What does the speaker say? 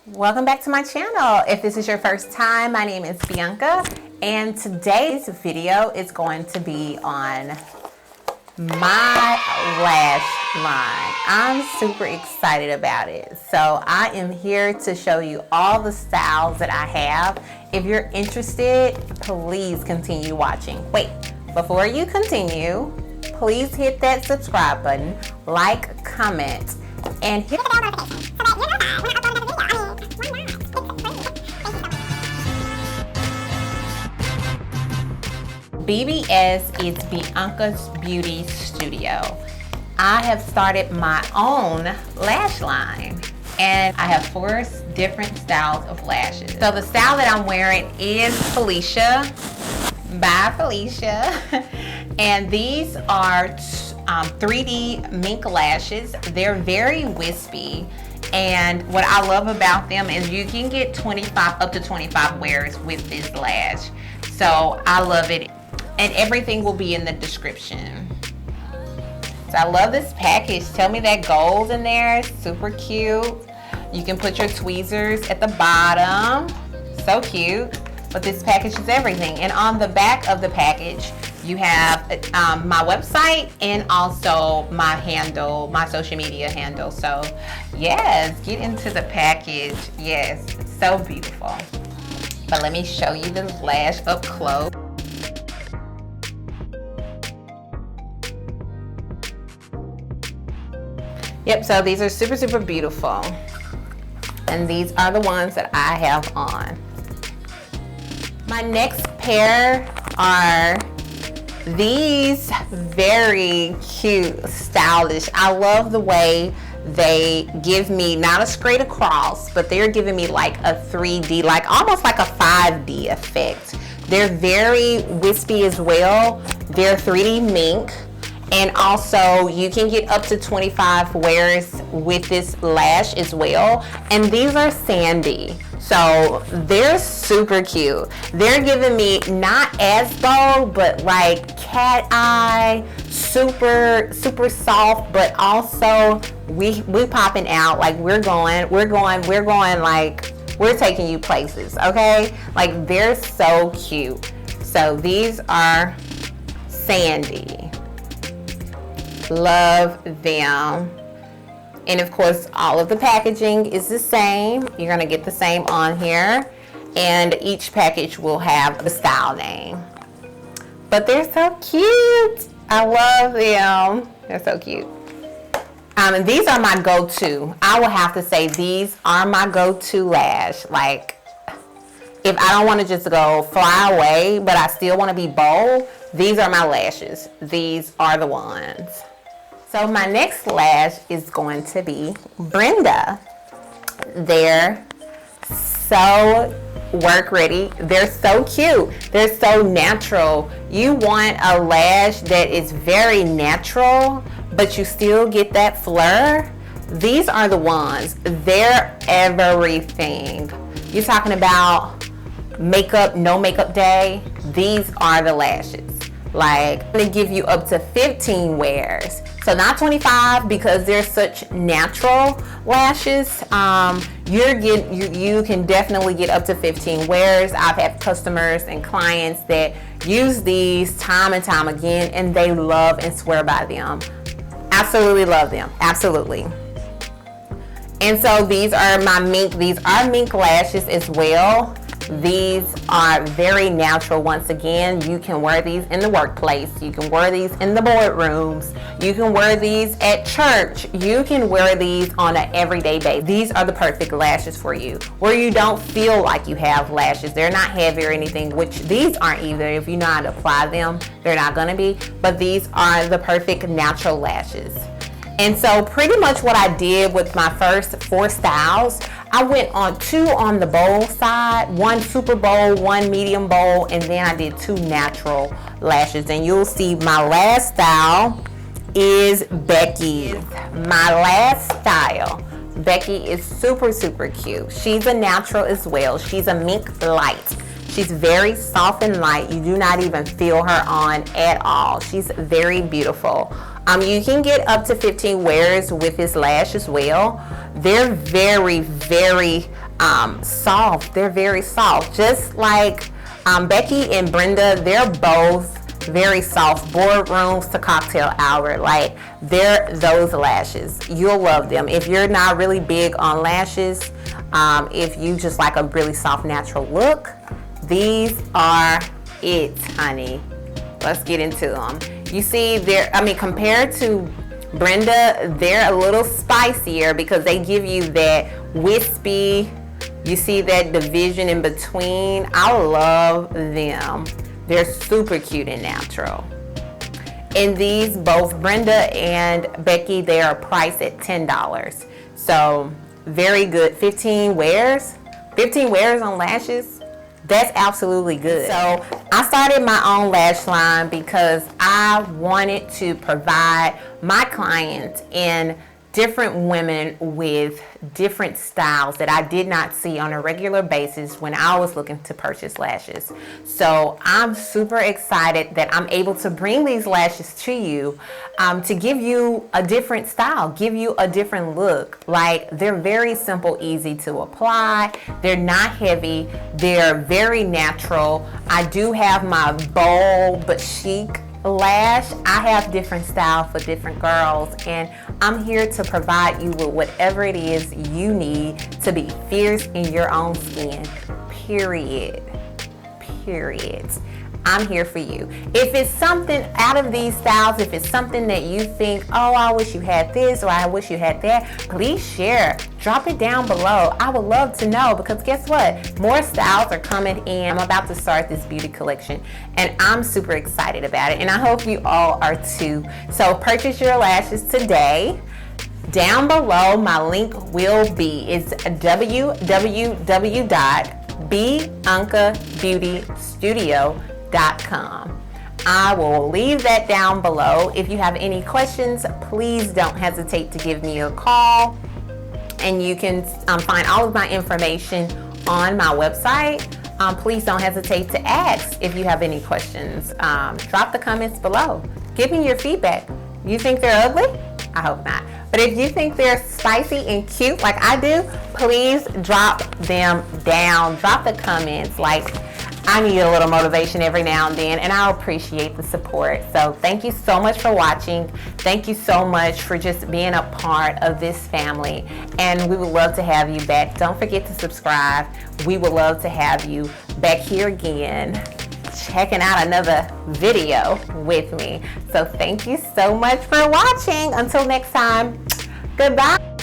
Welcome back to my channel. If this is your first time, my name is Beonka, and today's video is going to be on my lash line. I'm super excited about it. So I am here to show you all the styles that I have. If you're interested, please continue watching. Wait, before you continue, please hit that subscribe button, like, comment, and hit the bell notification so that you know when I upload another video. BBS is Beonka's Beauty Studio. I have started my own lash line, and I have 4 different styles of lashes. So the style that I'm wearing is Felicia by Felicia, and these are 3D mink lashes. They're very wispy, and what I love about them is you can get up to 25 wears with this lash. So I love it, and everything will be in the description. So I love this package. Tell me that gold in there is super cute. You can put your tweezers at the bottom. So cute. But this package is everything. And on the back of the package, you have my website and also my handle, my social media handle. So yes, get into the package. Yes, it's so beautiful. But let me show you the lash up close. Yep, so these are super, super beautiful. And these are the ones that I have on. My next pair are these very cute, stylish. I love the way they give me not a straight across, but they're giving me like a 3D, like almost like a 5D effect. They're very wispy as well. They're 3D mink. And also you can get up to 25 wears with this lash as well. And these are sandy. So they're super cute. They're giving me not as bold, but like cat eye, super, super soft, but also we popping out. Like we're going like we're taking you places, okay? Like they're so cute. So these are sandy. Love them. And of course, all of the packaging is the same. You're gonna get the same on here, and each package will have the style name. But they're so cute. I love them. They're so cute. And these are my go-to. I will have to say these are my go-to lash. Like, if I don't want to just go fly away, but I still want to be bold, these are my lashes. These are the ones. So my next lash is going to be Brenda. They're so work ready. They're so cute. They're so natural. You want a lash that is very natural, but you still get that flare. These are the ones. They're everything. You're talking about makeup, no makeup day. These are the lashes. Like, they give you up to 15 wears. So not 25, because they're such natural lashes. You can definitely get up to 15 wears. I've had customers and clients that use these time and time again, and they love and swear by them. Absolutely love them, absolutely. And so these are my mink. These are mink lashes as well. These are very natural. Once again, you can wear these in the workplace. You can wear these in the boardrooms. You can wear these at church. You can wear these on an everyday basis. These are the perfect lashes for you, where you don't feel like you have lashes. They're not heavy or anything, which these aren't either. If you know how to apply them, they're not gonna be. But these are the perfect natural lashes. And so pretty much what I did with my first 4 styles, I went on 2 on the bold side, 1 super bold, 1 medium bold, and then I did 2 natural lashes. And you'll see my last style is Becky. My last style. Becky is super, super cute. She's a natural as well. She's a mink light. She's very soft and light. You do not even feel her on at all. She's very beautiful. You can get up to 15 wears with this lash as well. They're very, very soft. They're very soft. Just like Becky and Brenda, they're both very soft. Boardrooms to cocktail hour. Like, they're those lashes. You'll love them. If you're not really big on lashes, if you just like a really soft natural look, these are it, honey. Let's get into them. You see, compared to Brenda, they're a little spicier because they give you that wispy. You see that division in between. I love them. They're super cute and natural. And these, both Brenda and Becky, they are priced at $10. So very good. 15 wears on lashes. That's absolutely good. So I started my own lash line because I wanted to provide my clients and different women with different styles that I did not see on a regular basis when I was looking to purchase lashes. So I'm super excited that I'm able to bring these lashes to you to give you a different style, give you a different look. Like, they're very simple, easy to apply. They're not heavy. They're very natural. I do have my bold but chic lash. I have different style for different girls, and I'm here to provide you with whatever it is you need to be fierce in your own skin. Period. I'm here for you. If it's something out of these styles, if it's something that you think, oh, I wish you had this or I wish you had that, please share. Drop it down below. I would love to know, because guess what? More styles are coming in. I'm about to start this beauty collection and I'm super excited about it, and I hope you all are too. So purchase your lashes today. Down below, my link will be, it's www.beonkabeautystudio.com. I will leave that down below. If you have any questions, please don't hesitate to give me a call, and you can find all of my information on my website. Please don't hesitate to ask if you have any questions. Drop the comments below. Give me your feedback. You think they're ugly? I hope not. But if you think they're spicy and cute like I do, please drop them down. Drop the comments. Like, I need a little motivation every now and then, and I'll appreciate the support. So thank you so much for watching. Thank you so much for just being a part of this family, and we would love to have you back. Don't forget to subscribe. We would love to have you back here again, checking out another video with me. So thank you so much for watching. Until next time, goodbye.